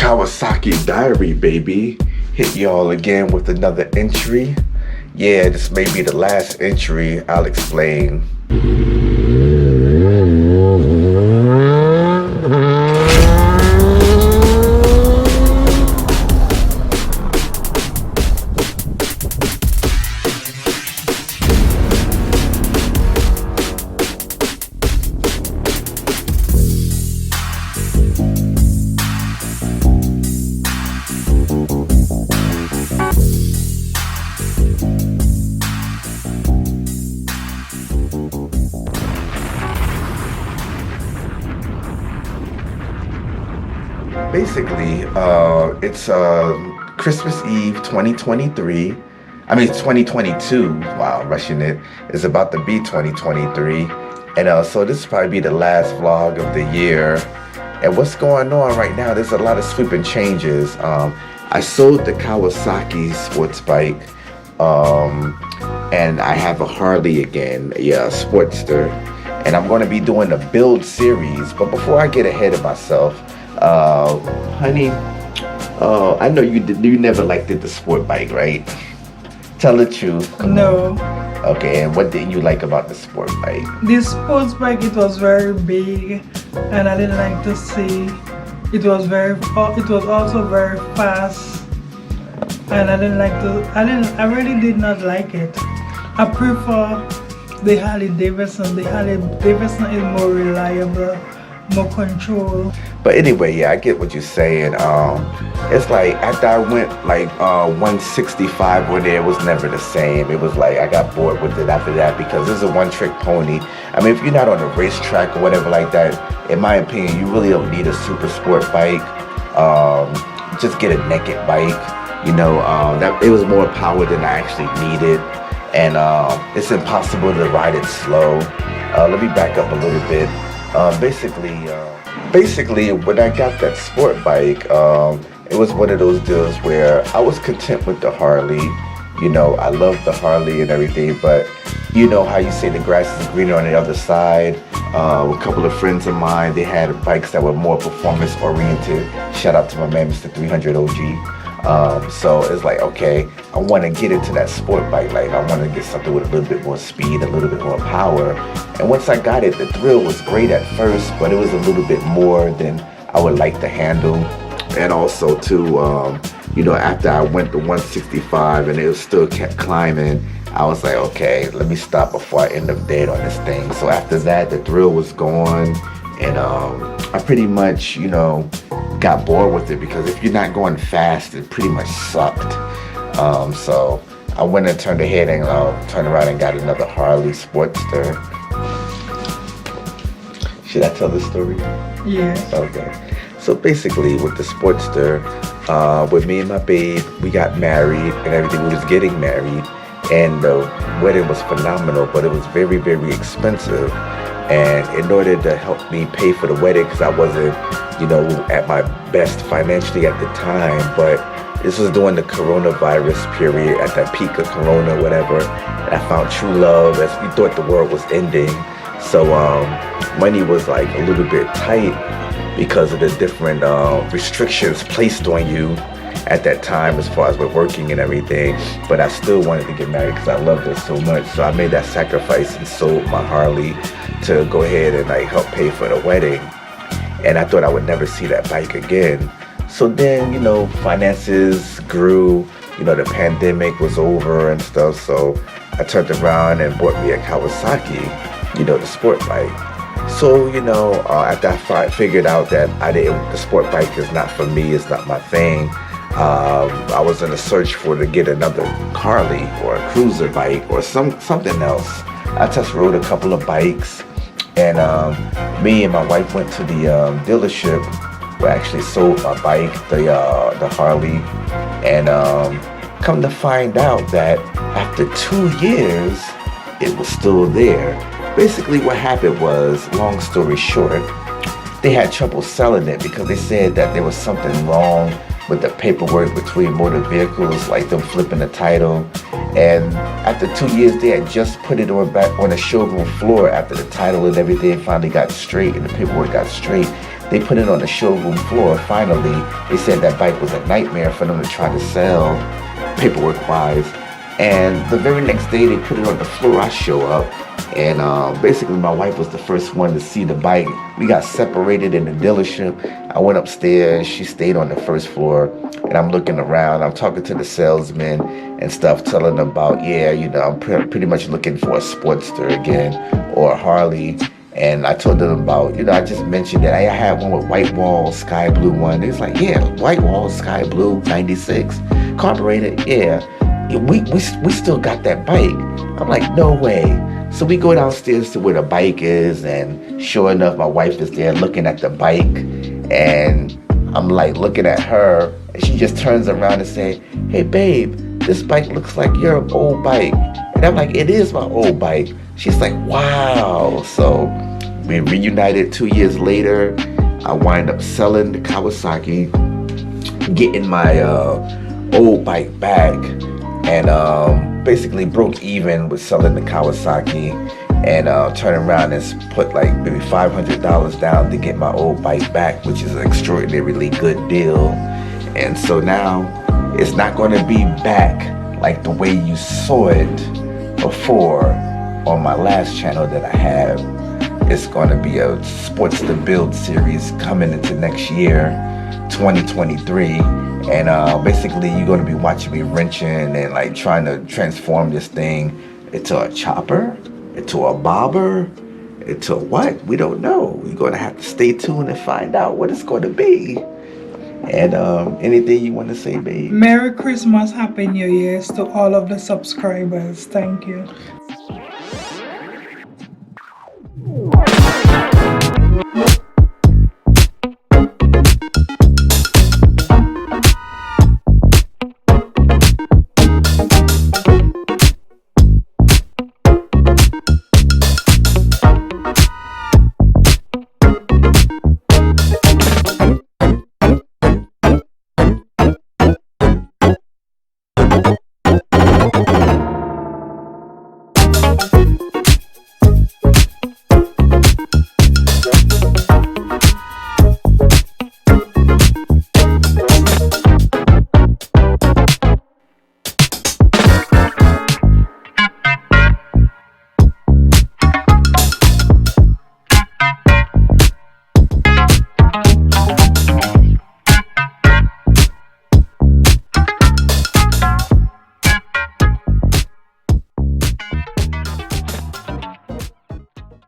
Kawasaki Diary, baby. Hit y'all again with another entry. Yeah, this may be the last entry. I'll explain. Basically, it's Christmas Eve 2023. I mean, it's 2022. Wow, rushing it. It's about to be 2023. And so this will probably be the last vlog of the year. And what's going on right now, there's a lot of sweeping changes. I sold the Kawasaki sports bike. And I have a Harley again, yeah, Sportster. And I'm going to be doing a build series. But before I get ahead of myself, honey, I know you never liked the sport bike, right? Tell the truth. No. Okay, and what didn't you like about the sport bike? This sports bike, it was very big, and I didn't like to see. It was also very fast, and I really did not like it. I prefer the Harley Davidson. The Harley Davidson is more reliable, more control. But anyway, yeah, I get what you're saying. It's like after I went like 165 one day, it was never the same. It was like I got bored with it after that because this is a one-trick pony. I mean, if you're not on a racetrack or whatever like that, in my opinion, you really don't need a super sport bike. Just get a naked bike. You know, that it was more power than I actually needed, and it's impossible to ride it slow. Let me back up a little bit. Basically, when I got that sport bike, it was one of those deals where I was content with the Harley. You know, I love the Harley and everything, but you know how you say the grass is greener on the other side. A couple of friends of mine, they had bikes that were more performance oriented. Shout out to my man, Mr. 300 OG. So it's like, okay, I want to get into that sport bike life. I want to get something with a little bit more speed, a little bit more power. And once I got it, the thrill was great at first, but it was a little bit more than I would like to handle. And also too, you know, after I went to 165 and it still kept climbing, I was like, okay, let me stop before I end up dead on this thing. So after that, the thrill was gone, and I pretty much, you know, got bored with it because if you're not going fast, it pretty much sucked. So I went and turned ahead and turned around and got another Harley Sportster. Should I tell this story? Yes. Okay. So basically with the Sportster, with me and my babe, we got married and everything. We was getting married and the wedding was phenomenal, but it was very, very expensive. And in order to help me pay for the wedding, because I wasn't, you know, at my best financially at the time, but this was during the coronavirus period, at that peak of corona, whatever. And I found true love as we thought the world was ending. So money was like a little bit tight because of the different restrictions placed on you at that time as far as we're working and everything. But I still wanted to get married because I loved her so much. So I made that sacrifice and sold my Harley to go ahead and like help pay for the wedding. And I thought I would never see that bike again. So then, you know, finances grew, you know, the pandemic was over and stuff. So I turned around and bought me a Kawasaki, you know, the sport bike. So, you know, after I figured out that the sport bike is not for me, it's not my thing, I was in a search to get another Harley or a cruiser bike or something else. I just rode a couple of bikes, and me and my wife went to the dealership where I actually sold my bike, the Harley, and come to find out that after 2 years, it was still there. Basically what happened was, long story short, they had trouble selling it because they said that there was something wrong with the paperwork between motor vehicles, like them flipping the title. And after 2 years, they had just put it back on the showroom floor after the title and everything finally got straight and the paperwork got straight. they put it on the showroom floor. Finally, they said that bike was a nightmare for them to try to sell, paperwork wise. And the very next day, they put it on the floor. I show up, and basically, my wife was the first one to see the bike. We got separated in the dealership. I went upstairs. She stayed on the first floor, and I'm looking around. I'm talking to the salesman and stuff, telling them about, yeah, I'm pretty much looking for a Sportster again or a Harley. And I told them about, I just mentioned that I had one with white walls, sky blue one. It's like, yeah, white walls, sky blue, 96, carbureted, yeah. We still got that bike. I'm like, no way. So we go downstairs to where the bike is, and sure enough, my wife is there looking at the bike, and I'm like looking at her, and she just turns around and say, hey babe, this bike looks like your old bike. And I'm like, it is my old bike. She's like, wow. So we reunited 2 years later. I wind up selling the Kawasaki, getting my old bike back, and basically broke even with selling the Kawasaki, and turned around and put like maybe $500 down to get my old bike back, which is an extraordinarily good deal. And so now it's not going to be back like the way you saw it before on my last channel that I have. It's going to be a Sportster build series coming into next year, 2023. And basically you're going to be watching me wrenching and like trying to transform this thing into a chopper, into a bobber, into what? We don't know. You're going to have to stay tuned and find out what it's going to be. And anything you want to say, babe? Merry Christmas, Happy New Year's to all of the subscribers. Thank you.